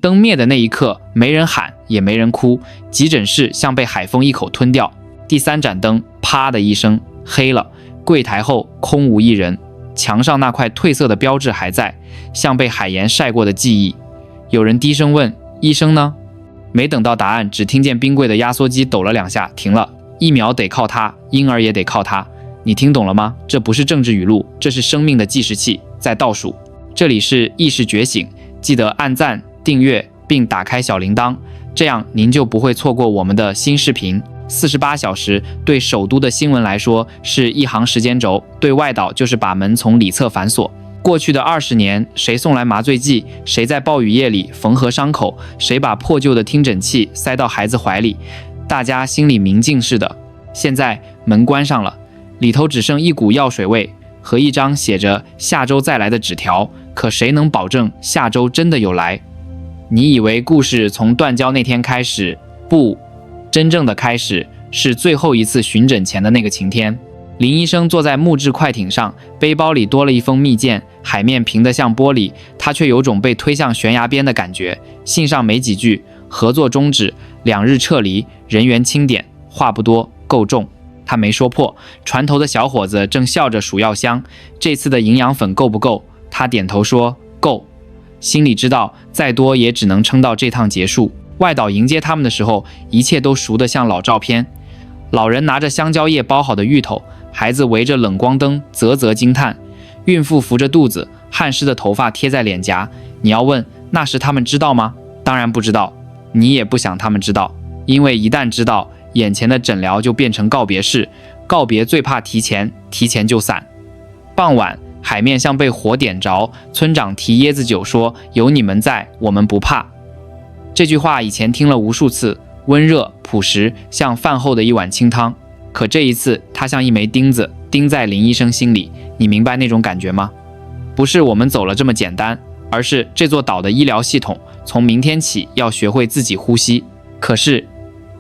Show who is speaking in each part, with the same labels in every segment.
Speaker 1: 灯灭的那一刻，没人喊，也没人哭，急诊室像被海风一口吞掉。第3盏灯啪的一声黑了，柜台后空无一人，墙上那块褪色的标志还在，像被海盐晒过的记忆。有人低声问：医生呢？没等到答案，只听见冰柜的压缩机抖了2下，停了。疫苗得靠它，婴儿也得靠它。你听懂了吗？这不是政治语录，这是生命的计时器，在倒数。这里是意识觉醒，记得按赞、订阅并打开小铃铛，这样您就不会错过我们的新视频。48小时对首都的新闻来说是一行时间轴，对外岛就是把门从里侧反锁。过去的20年，谁送来麻醉剂，谁在暴雨夜里缝合伤口，谁把破旧的听诊器塞到孩子怀里，大家心里明镜似的。现在门关上了，里头只剩一股药水味和一张写着下周再来的纸条，可谁能保证下周真的有来？你以为故事从断交那天开始？不，真正的开始是最后一次巡诊前的那个晴天。林医生坐在木质快艇上，背包里多了一封密件，海面平得像玻璃，他却有种被推向悬崖边的感觉。信上没几句，合作终止，2日撤离，人员清点，话不多，够重。他没说破。船头的小伙子正笑着数药箱，这次的营养粉够不够？他点头说够，心里知道再多也只能撑到这趟结束。外岛迎接他们的时候，一切都熟得像老照片。老人拿着香蕉叶包好的芋头，孩子围着冷光灯啧啧惊叹，孕妇扶着肚子，汗湿的头发贴在脸颊。你要问那时他们知道吗？当然不知道，你也不想他们知道，因为一旦知道，眼前的诊疗就变成告别式，告别最怕提前，提前就散。傍晚，海面像被火点着，村长提椰子酒说：有你们在，我们不怕。这句话以前听了无数次，温热朴实，像饭后的一碗清汤。可这一次，它像一枚钉子，钉在林医生心里。你明白那种感觉吗？不是我们走了这么简单，而是这座岛的医疗系统从明天起要学会自己呼吸。可是，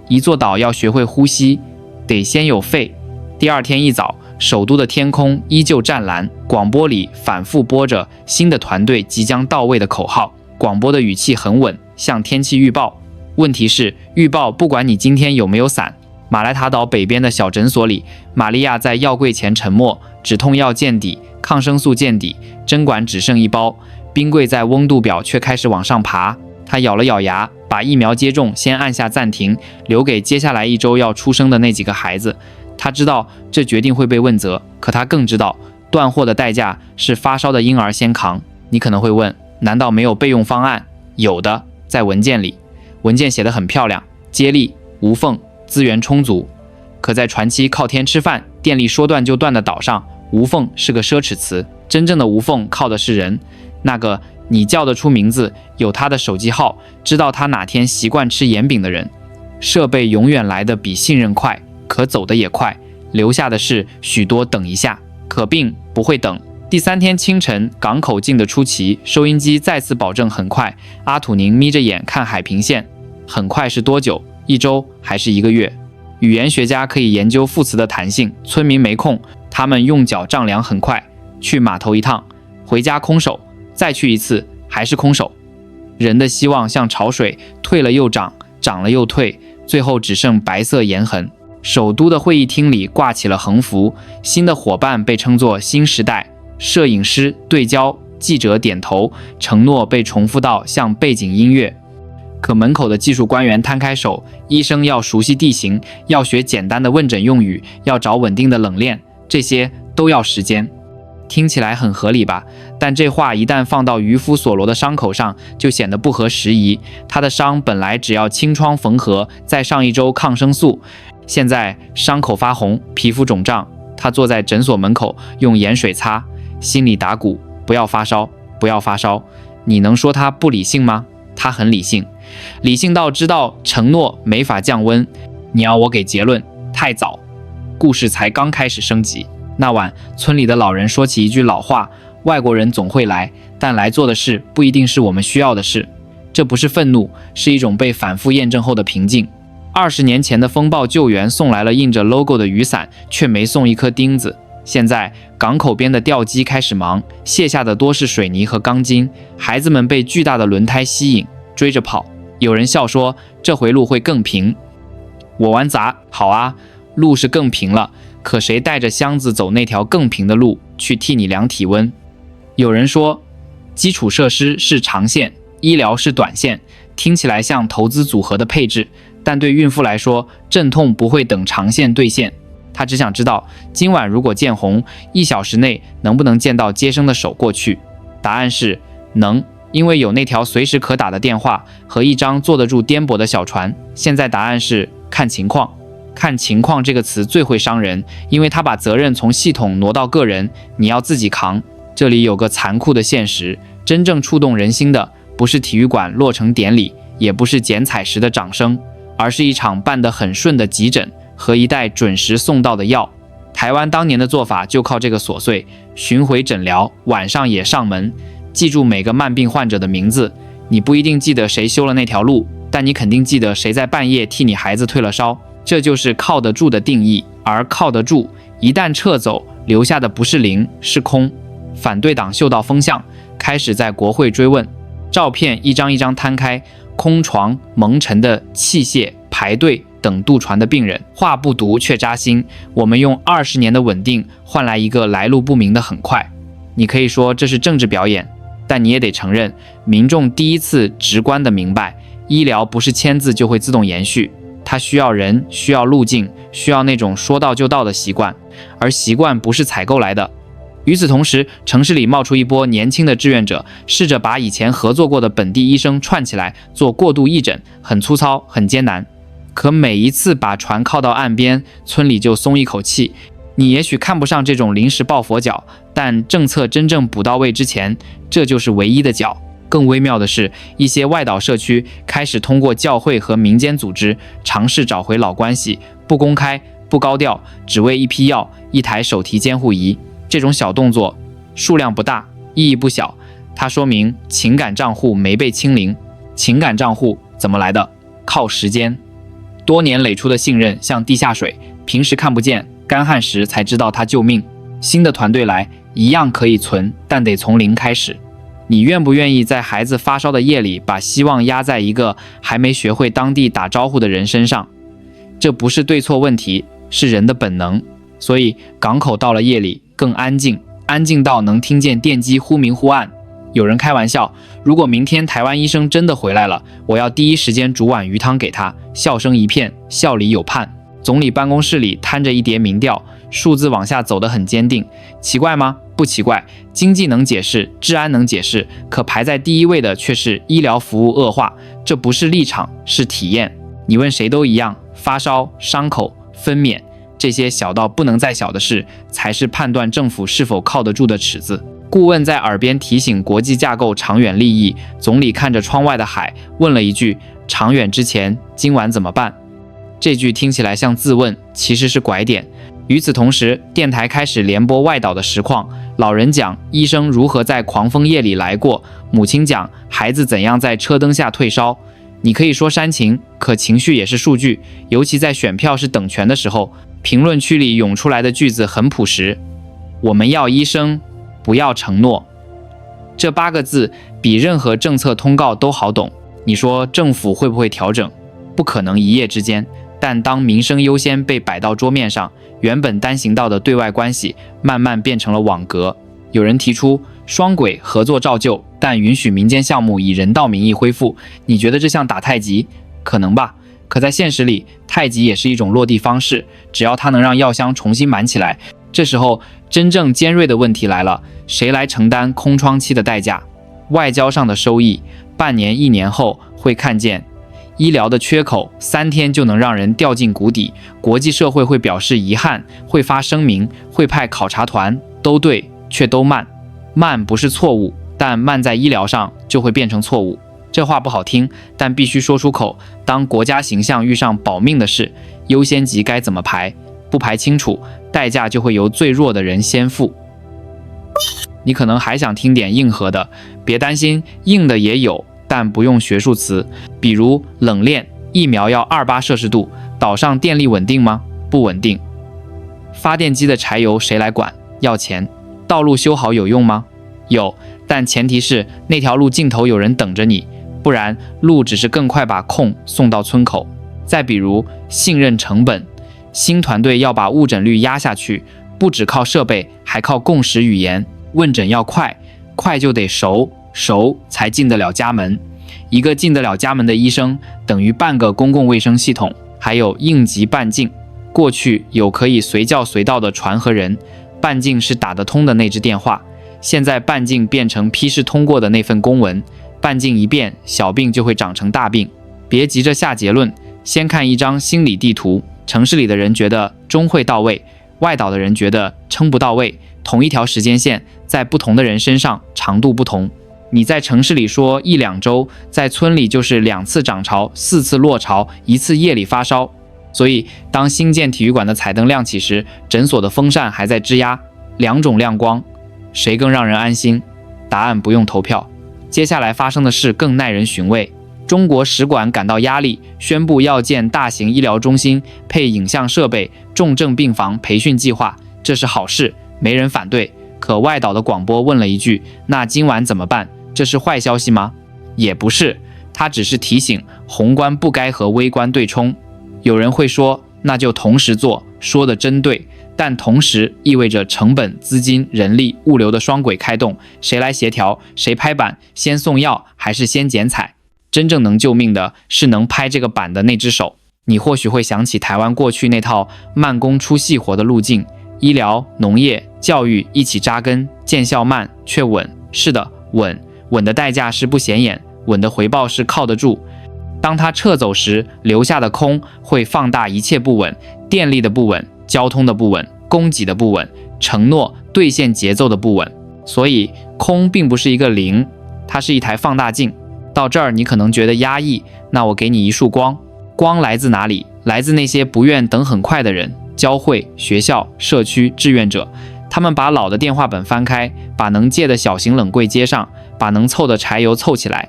Speaker 1: 一座岛要学会呼吸，得先有肺。第2天一早，首都的天空依旧湛蓝，广播里反复播着新的团队即将到位的口号。广播的语气很稳，像天气预报。问题是，预报不管你今天有没有伞。马来塔岛北边的小诊所里，玛利亚在药柜前沉默，止痛药见底，抗生素见底，针管只剩1包，冰柜在温度表却开始往上爬。她咬了咬牙，把疫苗接种先按下暂停，留给接下来1周要出生的那几个孩子。她知道这决定会被问责，可她更知道断货的代价是发烧的婴儿先扛。你可能会问，难道没有备用方案？有的，在文件里。文件写得很漂亮，接力无缝，资源充足。可在船期靠天吃饭，电力说断就断的岛上，无缝是个奢侈词。真正的无缝靠的是人，那个你叫得出名字，有他的手机号，知道他哪天习惯吃盐饼的人。设备永远来得比信任快，可走得也快，留下的是许多等一下，可并不会等。第3天清晨，港口进得出奇，收音机再次保证很快。阿土宁眯着眼看海平线，很快是多久？1周还是1个月？语言学家可以研究副词的弹性，村民没空，他们用脚丈量很快。去码头一趟，回家空手，再去一次还是空手。人的希望像潮水，退了又涨，涨了又退，最后只剩白色盐痕。首都的会议厅里挂起了横幅，新的伙伴被称作新时代。摄影师对焦，记者点头，承诺被重复到像背景音乐。可门口的技术官员摊开手，医生要熟悉地形，要学简单的问诊用语，要找稳定的冷链，这些都要时间。听起来很合理吧？但这话一旦放到渔夫索罗的伤口上，就显得不合时宜。他的伤本来只要清创缝合，再上1周抗生素，现在伤口发红，皮肤肿胀。他坐在诊所门口，用盐水擦，心里打鼓：不要发烧，不要发烧。你能说他不理性吗？他很理性，理性到知道承诺没法降温。你要我给结论，太早，故事才刚开始升级。那晚，村里的老人说起一句老话：外国人总会来，但来做的事不一定是我们需要的事。这不是愤怒，是一种被反复验证后的平静。20年前的风暴救援送来了印着 logo 的雨伞，却没送一颗钉子。现在港口边的吊机开始忙，卸下的多是水泥和钢筋。孩子们被巨大的轮胎吸引，追着跑。有人笑说这回路会更平。我玩砸，好啊，路是更平了，可谁带着箱子走那条更平的路去替你量体温？有人说基础设施是长线，医疗是短线，听起来像投资组合的配置，但对孕妇来说，阵痛不会等长线兑现。她只想知道今晚如果见红，1小时内能不能见到接生的手过去？答案是能，因为有那条随时可打的电话和一张坐得住颠簸的小船。现在答案是看情况。看情况这个词最会伤人，因为它把责任从系统挪到个人，你要自己扛。这里有个残酷的现实，真正触动人心的不是体育馆落成典礼，也不是剪彩时的掌声，而是一场办得很顺的急诊和一袋准时送到的药。台湾当年的做法就靠这个琐碎，巡回诊疗，晚上也上门，记住每个慢病患者的名字。你不一定记得谁修了那条路，但你肯定记得谁在半夜替你孩子退了烧。这就是靠得住的定义，而靠得住一旦撤走，留下的不是零，是空。反对党嗅到风向，开始在国会追问。照片一张一张摊开，空床、蒙尘的器械、排队等渡船的病人，话不毒却扎心。我们用20年的稳定换来一个来路不明的很快。你可以说这是政治表演，但你也得承认，民众第一次直观地明白，医疗不是签字就会自动延续，它需要人，需要路径，需要那种说到就到的习惯，而习惯不是采购来的。与此同时，城市里冒出一波年轻的志愿者，试着把以前合作过的本地医生串起来做过渡义诊，很粗糙，很艰难。可每一次把船靠到岸边，村里就松一口气。你也许看不上这种临时抱佛脚，但政策真正补到位之前，这就是唯一的脚。更微妙的是，一些外岛社区开始通过教会和民间组织尝试找回老关系，不公开、不高调，只为一批药、一台手提监护仪。这种小动作数量不大，意义不小，它说明情感账户没被清零。情感账户怎么来的？靠时间。多年累出的信任像地下水，平时看不见，干旱时才知道它救命。新的团队来，一样可以存，但得从零开始。你愿不愿意在孩子发烧的夜里，把希望压在一个还没学会当地打招呼的人身上？这不是对错问题，是人的本能。所以港口到了夜里更安静，安静到能听见电机忽明忽暗。有人开玩笑，如果明天台湾医生真的回来了，我要第一时间煮碗鱼汤给他。笑声一片，笑里有盼。总理办公室里摊着一叠民调，数字往下走得很坚定。奇怪吗？不奇怪。经济能解释，治安能解释，可排在第一位的却是医疗服务恶化。这不是立场，是体验。你问谁都一样，发烧、伤口、分娩，这些小到不能再小的事，才是判断政府是否靠得住的尺子。顾问在耳边提醒国际架构长远利益，总理看着窗外的海，问了一句：长远之前，今晚怎么办？这句听起来像自问，其实是拐点。与此同时，电台开始联播外岛的实况，老人讲医生如何在狂风夜里来过，母亲讲孩子怎样在车灯下退烧。你可以说煽情，可情绪也是数据，尤其在选票是等权的时候，评论区里涌出来的句子很朴实：我们要医生，不要承诺。这8个字比任何政策通告都好懂。你说政府会不会调整？不可能一夜之间，但当民生优先被摆到桌面上，原本单行道的对外关系慢慢变成了网格。有人提出双轨合作照旧，但允许民间项目以人道名义恢复。你觉得这像打太极？可能吧，可在现实里，太极也是一种落地方式，只要它能让药箱重新满起来。这时候真正尖锐的问题来了，谁来承担空窗期的代价？外交上的收益，半年1年后会看见。医疗的缺口3天就能让人掉进谷底，国际社会会表示遗憾，会发声明，会派考察团，都对，却都慢。慢不是错误，但慢在医疗上就会变成错误。这话不好听，但必须说出口。当国家形象遇上保命的事，优先级该怎么排？不排清楚，代价就会由最弱的人先付。你可能还想听点硬核的，别担心，硬的也有，但不用学术词，比如冷链，疫苗要28摄氏度，岛上电力稳定吗？不稳定。发电机的柴油谁来管？要钱。道路修好有用吗？有，但前提是那条路尽头有人等着你，不然路只是更快把控送到村口。再比如信任成本，新团队要把误诊率压下去，不只靠设备，还靠共识语言。问诊要快，快就得熟，熟才进得了家门。一个进得了家门的医生，等于半个公共卫生系统。还有应急办境，过去有可以随叫随到的船和人，办境是打得通的那只电话，现在办境变成批示通过的那份公文。办境一变，小病就会长成大病。别急着下结论，先看一张心理地图。城市里的人觉得终会到位，外岛的人觉得撑不到位。同一条时间线，在不同的人身上长度不同。你在城市里说1-2周，在村里就是2次涨潮、4次落潮、1次夜里发烧。所以当新建体育馆的彩灯亮起时，诊所的风扇还在吱呀。2种亮光，谁更让人安心？答案不用投票。接下来发生的事更耐人寻味。中国使馆感到压力，宣布要建大型医疗中心，配影像设备、重症病房培训计划。这是好事，没人反对。可外岛的广播问了一句：那今晚怎么办？这是坏消息吗？也不是，它只是提醒宏观不该和微观对冲。有人会说，那就同时做，说的真对。但同时意味着成本、资金、人力、物流的双轨开动，谁来协调？谁拍板？先送药还是先剪彩？真正能救命的是能拍这个板的那只手。你或许会想起台湾过去那套慢工出细活的路径，医疗、农业、教育一起扎根，见效慢却稳。是的，稳。稳的代价是不显眼，稳的回报是靠得住。当它撤走时，留下的空会放大一切不稳，电力的不稳，交通的不稳，供给的不稳，承诺兑现节奏的不稳。所以空并不是一个零，它是一台放大镜。到这儿你可能觉得压抑，那我给你一束光。光来自哪里？来自那些不愿等很快的人，教会、学校、社区、志愿者。他们把老的电话本翻开，把能借的小型冷柜接上，把能凑的柴油凑起来。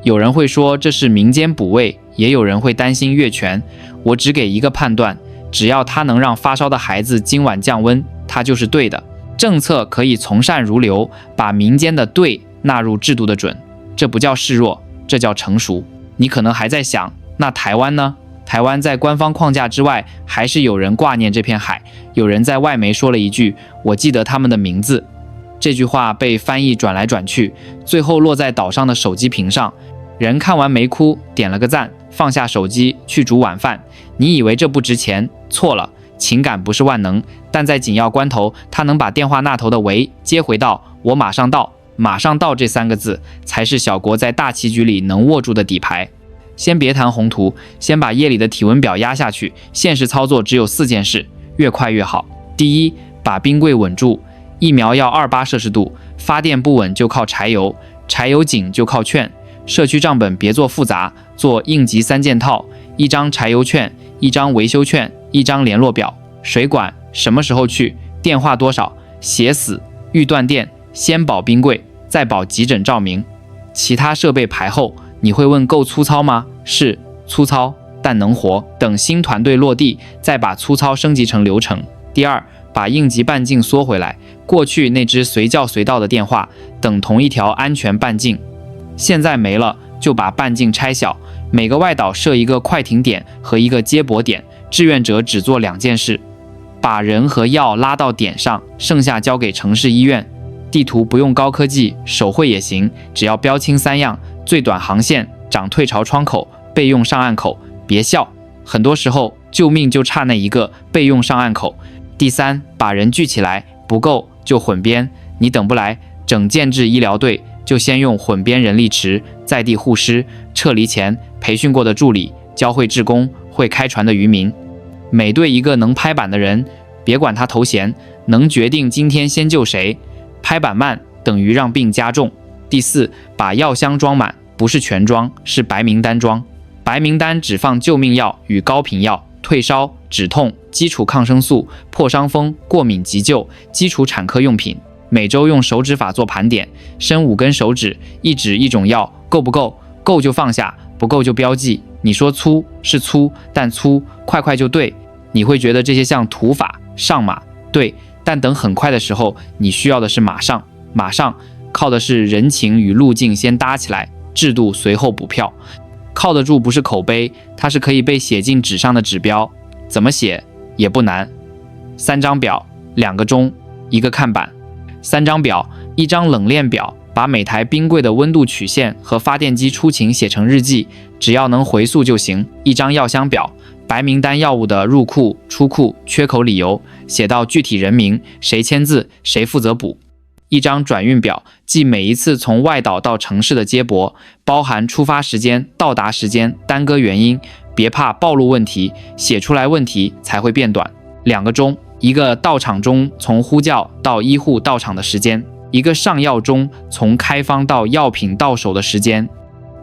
Speaker 1: 有人会说这是民间补位，也有人会担心越权。我只给一个判断，只要它能让发烧的孩子今晚降温，它就是对的。政策可以从善如流，把民间的对纳入制度的准，这不叫示弱，这叫成熟。你可能还在想，那台湾呢？台湾在官方框架之外，还是有人挂念这片海。有人在外媒说了一句：我记得他们的名字。这句话被翻译转来转去，最后落在岛上的手机屏上。人看完没哭，点了个赞，放下手机去煮晚饭。你以为这不值钱？错了，情感不是万能，但在紧要关头，他能把电话那头的喂接回到我马上到。马上到这3个字，才是小国在大棋局里能握住的底牌。先别谈宏图，先把夜里的体温表压下去。现实操作只有4件事，越快越好。第一，把冰柜稳住，疫苗要28摄氏度，发电不稳就靠柴油，柴油紧就靠券。社区账本别做复杂，做应急3件套：1张柴油券，1张维修券，1张联络表。水管什么时候去，电话多少，写死，预断电，先保冰柜，再保急诊照明，其他设备排后。你会问够粗糙吗？是粗糙，但能活。等新团队落地，再把粗糙升级成流程。第二，把应急半径缩回来，过去那只随叫随到的电话等同一条安全半径，现在没了，就把半径拆小，每个外岛设一个快停点和一个接驳点，志愿者只做2件事，把人和药拉到点上，剩下交给城市医院。地图不用高科技，手绘也行，只要标清3样：最短航线、涨退潮窗口、备用上岸口。别笑，很多时候救命就差那一个备用上岸口。第三，把人聚起来，不够就混编。你等不来，整建制医疗队就先用混编人力池，在地护师，撤离前培训过的助理，教会志工，会开船的渔民。每队一个能拍板的人，别管他头衔，能决定今天先救谁。拍板慢等于让病加重。第四，把药箱装满，不是全装，是白名单装。白名单只放救命药与高频药、退烧、止痛、基础抗生素、破伤风、过敏急救、基础产科用品。每周用手指法做盘点，伸5根手指，一指一种药，够不够？够就放下，不够就标记。你说粗是粗，但粗快快就对。你会觉得这些像土法上马，对，但等很快的时候，你需要的是马上。马上靠的是人情与路径先搭起来，制度随后补票。靠得住不是口碑，它是可以被写进纸上的指标。怎么写也不难，3张表，2个钟，1个看板。3张表，1张冷链表，把每台冰柜的温度曲线和发电机出勤写成日记，只要能回溯就行。1张药箱表，白名单药物的入库、出库、缺口理由，写到具体人名，谁签字，谁负责补。1张转运表，记每一次从外岛到城市的接驳，包含出发时间、到达时间、耽搁原因，别怕暴露问题，写出来问题才会变短。2个钟，1个到场钟从呼叫到医护到场的时间，1个上药钟从开方到药品到手的时间。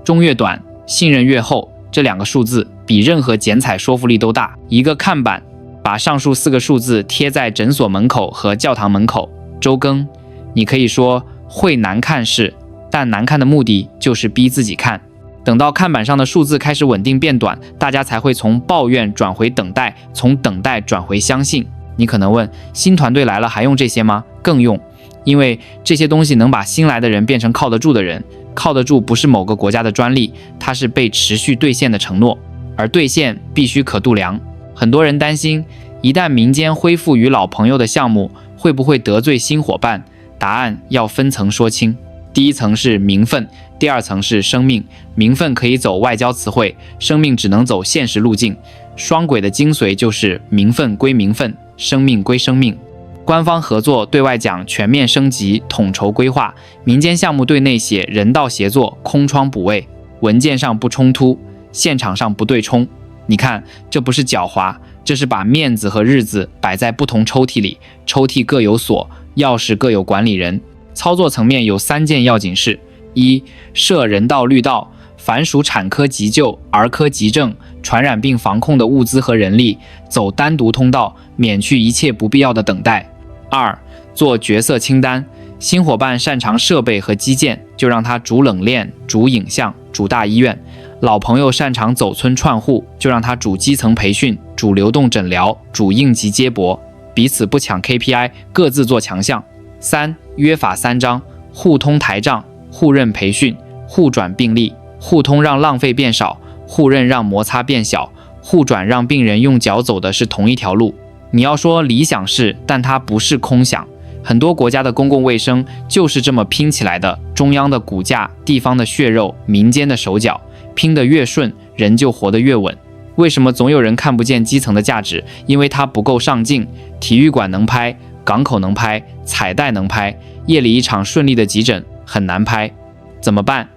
Speaker 1: 钟越短，信任越厚，这2个数字比任何剪彩说服力都大。1个看板，把上述4个数字贴在诊所门口和教堂门口。周更，你可以说会难看是，但难看的目的就是逼自己看。等到看板上的数字开始稳定变短，大家才会从抱怨转回等待，从等待转回相信。你可能问，新团队来了还用这些吗？更用，因为这些东西能把新来的人变成靠得住的人。靠得住不是某个国家的专利，它是被持续兑现的承诺，而兑现必须可度量。很多人担心，一旦民间恢复与老朋友的项目，会不会得罪新伙伴？答案要分层说清。第一层是名分，第二层是生命。名分可以走外交词汇，生命只能走现实路径。双轨的精髓就是名分归名分，生命归生命。官方合作对外讲全面升级、统筹规划，民间项目对内写人道协作、空窗补位，文件上不冲突，现场上不对冲。你看，这不是狡猾，这是把面子和日子摆在不同抽屉里，抽屉各有锁，钥匙各有管理人。操作层面有3件要紧事：一、设人道绿道，凡属产科急救、儿科急症、传染病防控的物资和人力，走单独通道，免去一切不必要的等待。2、做角色清单，新伙伴擅长设备和基建，就让他主冷链、主影像、主大医院；老朋友擅长走村串户，就让他主基层培训、主流动诊疗、主应急接驳，彼此不抢 KPI， 各自做强项。3、约法3章，互通台账，互认培训，互转病例，互通让浪费变少，互认让摩擦变小，互转让病人用脚走的是同一条路。你要说理想是，但它不是空想。很多国家的公共卫生就是这么拼起来的，中央的骨架，地方的血肉，民间的手脚，拼得越顺，人就活得越稳。为什么总有人看不见基层的价值？因为它不够上镜。体育馆能拍，港口能拍，彩带能拍，夜里一场顺利的急诊很难拍。怎么办？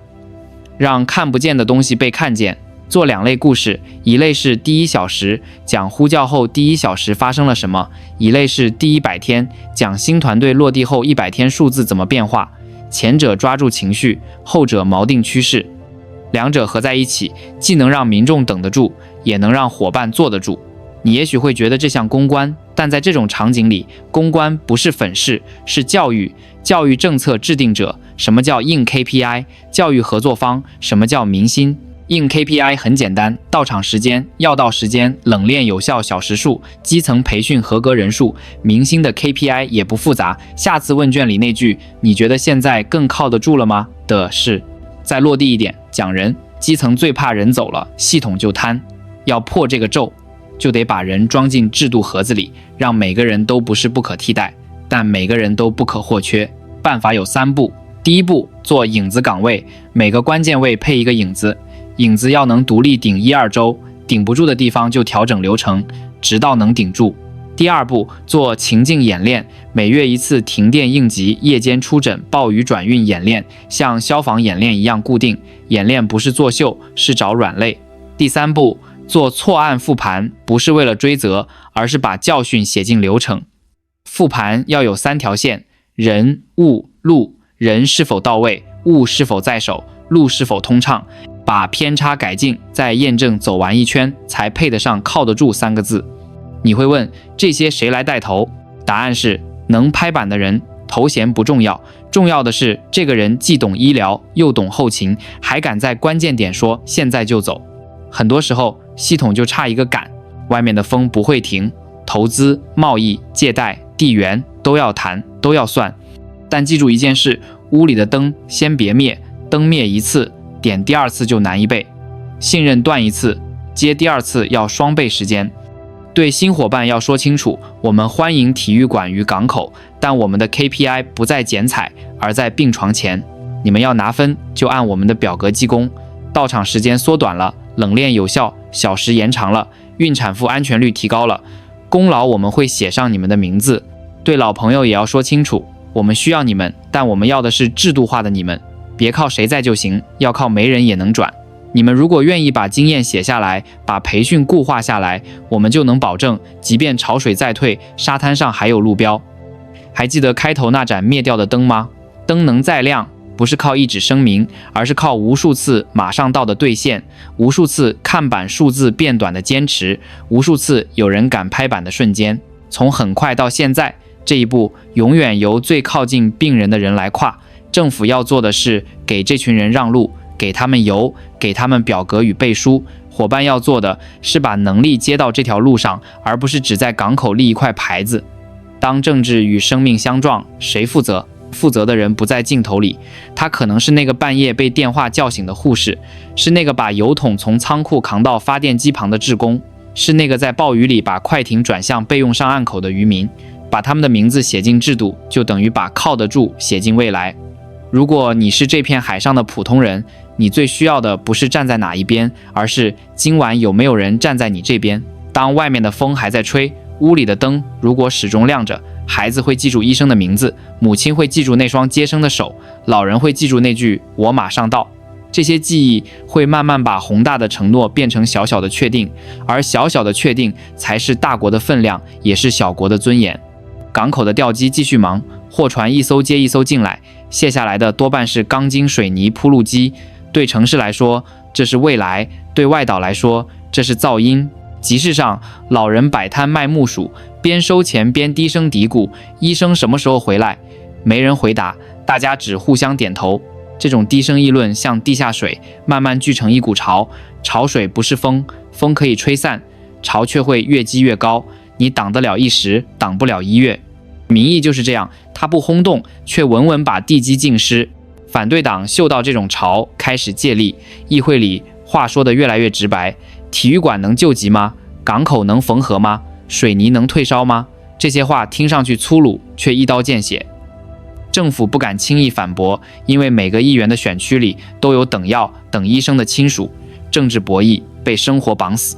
Speaker 1: 让看不见的东西被看见。做2类故事，一类是第1小时，讲呼叫后第1小时发生了什么；一类是第100天，讲新团队落地后100天数字怎么变化。前者抓住情绪，后者锚定趋势。2者合在一起，既能让民众等得住，也能让伙伴坐得住。你也许会觉得这像公关，但在这种场景里，公关不是粉饰，是教育。教育政策制定者，什么叫硬 KPI？ 教育合作方，什么叫民心？硬 KPI 很简单，到场时间、药到时间、冷链有效小时数、基层培训合格人数。明星的 KPI 也不复杂，下次问卷里那句你觉得现在更靠得住了吗的是。再落地一点，讲人，基层最怕人走了，系统就瘫。要破这个咒，就得把人装进制度盒子里，让每个人都不是不可替代，但每个人都不可或缺。办法有3步。第一步，做影子岗位，每个关键位配一个影子，影子要能独立顶1-2周，顶不住的地方就调整流程，直到能顶住。第二步，做情境演练，每月1次停电应急、夜间出诊、暴雨转运演练，像消防演练一样固定。演练不是作秀，是找软肋。第3步，做错案复盘，不是为了追责，而是把教训写进流程。复盘要有3条线：人、物、路。人是否到位，物是否在手，路是否通畅，把偏差改进，再验证走完一圈，才配得上靠得住3个字。你会问，这些谁来带头？答案是能拍板的人。头衔不重要，重要的是这个人既懂医疗又懂后勤，还敢在关键点说现在就走。很多时候系统就差一个敢，外面的风不会停，投资、贸易、借贷、地缘都要谈，都要算。但记住一件事，屋里的灯先别灭，灯灭一次，点第二次就难1倍。信任断1次，接第2次要双倍时间。对新伙伴要说清楚，我们欢迎体育馆与港口，但我们的 KPI 不在剪彩，而在病床前。你们要拿分，就按我们的表格记功。到场时间缩短了，冷链有效，小时延长了，孕产妇安全率提高了，功劳我们会写上你们的名字。对老朋友也要说清楚，我们需要你们，但我们要的是制度化的你们，别靠谁在就行，要靠没人也能转。你们如果愿意把经验写下来，把培训固化下来，我们就能保证，即便潮水再退，沙滩上还有路标。还记得开头那盏灭掉的灯吗？灯能再亮，不是靠一纸声明，而是靠无数次马上到的兑现，无数次看板数字变短的坚持，无数次有人敢拍板的瞬间。从很快到现在，这一步永远由最靠近病人的人来跨。政府要做的是给这群人让路，给他们油，给他们表格与背书。伙伴要做的是把能力接到这条路上，而不是只在港口立一块牌子。当政治与生命相撞，谁负责？负责的人不在镜头里，他可能是那个半夜被电话叫醒的护士，是那个把油桶从仓库扛到发电机旁的志工，是那个在暴雨里把快艇转向备用上岸口的渔民。把他们的名字写进制度，就等于把靠得住写进未来。如果你是这片海上的普通人，你最需要的不是站在哪一边，而是今晚有没有人站在你这边。当外面的风还在吹，屋里的灯如果始终亮着，孩子会记住医生的名字，母亲会记住那双接生的手，老人会记住那句我马上到。这些记忆会慢慢把宏大的承诺变成小小的确定，而小小的确定才是大国的分量，也是小国的尊严。港口的吊机继续忙，货船一艘接一艘进来，卸下来的多半是钢筋水泥铺路机。对城市来说，这是未来；对外岛来说，这是噪音。集市上，老人摆摊卖木薯，边收钱边低声嘀咕：“医生什么时候回来？”没人回答，大家只互相点头。这种低声议论像地下水，慢慢聚成一股潮。潮水不是风，风可以吹散，潮却会越积越高。你挡得了一时，挡不了1月。民意就是这样，它不轰动，却稳稳把地基浸湿。反对党嗅到这种潮，开始借力。议会里话说得越来越直白：体育馆能救急吗？港口能缝合吗？水泥能退烧吗？这些话听上去粗鲁，却一刀见血。政府不敢轻易反驳，因为每个议员的选区里都有等药、等医生的亲属。政治博弈被生活绑死。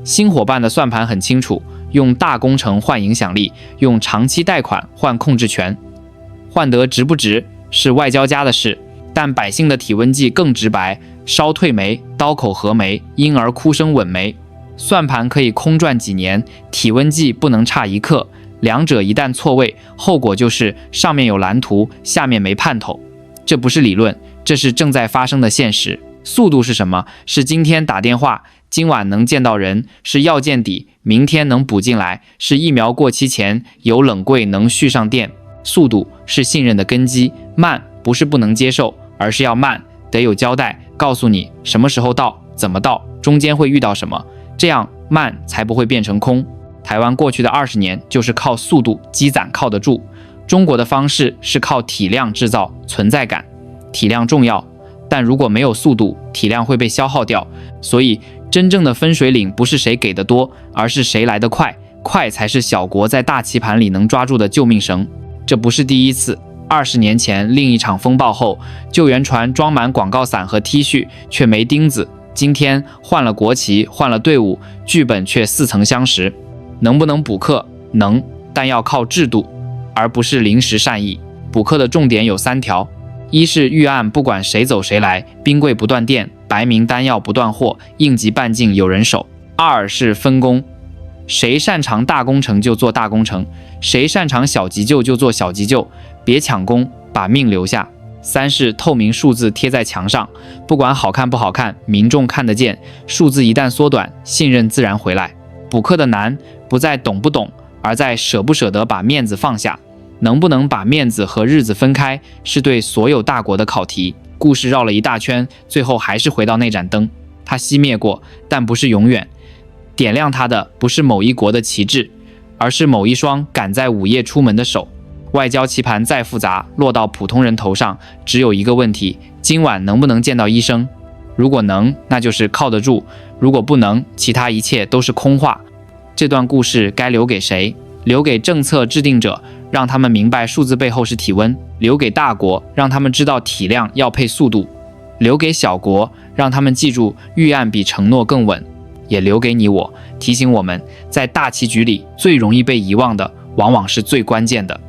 Speaker 1: 新伙伴的算盘很清楚，用大工程换影响力，用长期贷款换控制权。换得值不值是外交家的事，但百姓的体温计更直白：烧退煤、刀口合煤、婴儿哭声吻煤。算盘可以空转几年，体温计不能差1克。两者一旦错位，后果就是上面有蓝图，下面没盼头。这不是理论，这是正在发生的现实。速度是什么？是今天打电话，今晚能见到人；是药见底，明天能补进来；是疫苗过期前有冷柜能续上电。速度是信任的根基，慢不是不能接受，而是要慢，得有交代，告诉你什么时候到，怎么到，中间会遇到什么，这样慢才不会变成空。台湾过去的20年就是靠速度积攒靠得住，中国的方式是靠体量制造存在感。体量重要，但如果没有速度，体量会被消耗掉。所以真正的分水岭不是谁给的多，而是谁来得快，快才是小国在大棋盘里能抓住的救命绳。这不是第一次，20年前另一场风暴后，救援船装满广告伞和 T 恤，却没钉子。今天换了国旗，换了队伍，剧本却似曾相识。能不能补课？能，但要靠制度，而不是临时善意。补课的重点有3条：一是预案不管谁走谁来，冰柜不断电，白名单要不断货，应急半径有人手。2是分工，谁擅长大工程就做大工程，谁擅长小急救就做小急救，别抢功，把命留下。3是透明数字贴在墙上，不管好看不好看，民众看得见，数字一旦缩短，信任自然回来。补课的难不在懂不懂，而在舍不舍得把面子放下。能不能把面子和日子分开，是对所有大国的考题。故事绕了一大圈，最后还是回到那盏灯。它熄灭过，但不是永远。点亮它的不是某一国的旗帜，而是某一双赶在午夜出门的手。外交棋盘再复杂，落到普通人头上，只有一个问题：今晚能不能见到医生？如果能，那就是靠得住；如果不能，其他一切都是空话。这段故事该留给谁？留给政策制定者，让他们明白数字背后是体温；留给大国，让他们知道体量要配速度；留给小国，让他们记住预案比承诺更稳；也留给你我，提醒我们在大棋局里最容易被遗忘的，往往是最关键的。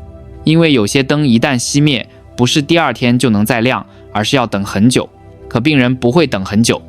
Speaker 1: 因为有些灯一旦熄灭，不是第二天就能再亮，而是要等很久。可病人不会等很久，